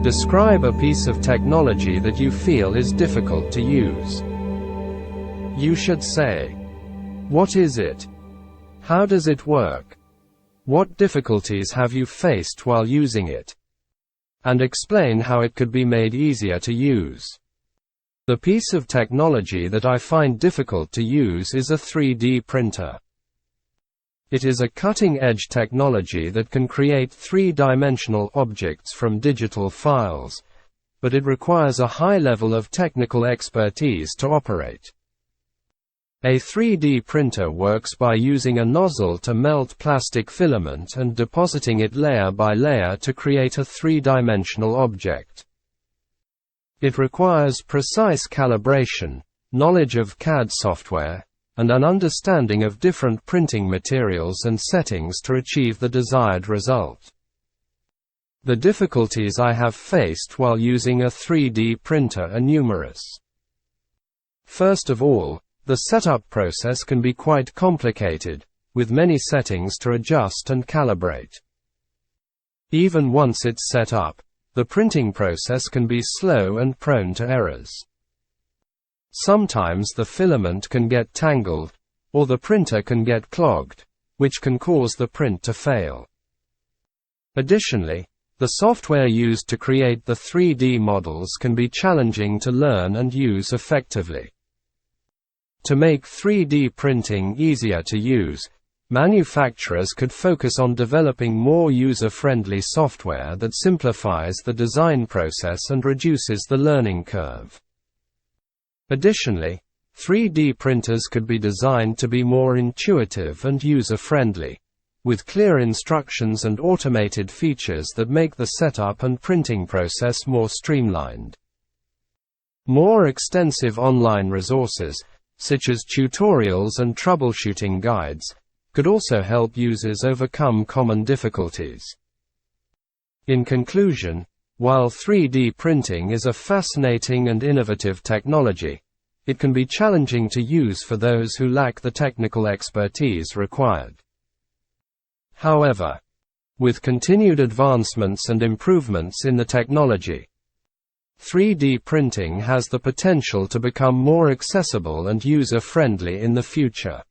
Describe a piece of technology that you feel is difficult to use. You should say, what is it? How does it work? What difficulties have you faced while using it? And explain how it could be made easier to use. The piece of technology that I find difficult to use is a 3D printer. It is a cutting-edge technology that can create three-dimensional objects from digital files, but it requires a high level of technical expertise to operate. A 3D printer works by using a nozzle to melt plastic filament and depositing it layer by layer to create a three-dimensional object. It requires precise calibration, knowledge of CAD software, and an understanding of different printing materials and settings to achieve the desired result. The difficulties I have faced while using a 3D printer are numerous. First of all, the setup process can be quite complicated, with many settings to adjust and calibrate. Even once it's set up, the printing process can be slow and prone to errors. Sometimes the filament can get tangled, or the printer can get clogged, which can cause the print to fail. Additionally, the software used to create the 3D models can be challenging to learn and use effectively. To make 3D printing easier to use, manufacturers could focus on developing more user-friendly software that simplifies the design process and reduces the learning curve. Additionally, 3D printers could be designed to be more intuitive and user-friendly, with clear instructions and automated features that make the setup and printing process more streamlined. More extensive online resources, such as tutorials and troubleshooting guides, could also help users overcome common difficulties. In conclusion, while 3D printing is a fascinating and innovative technology, it can be challenging to use for those who lack the technical expertise required. However, with continued advancements and improvements in the technology, 3D printing has the potential to become more accessible and user-friendly in the future.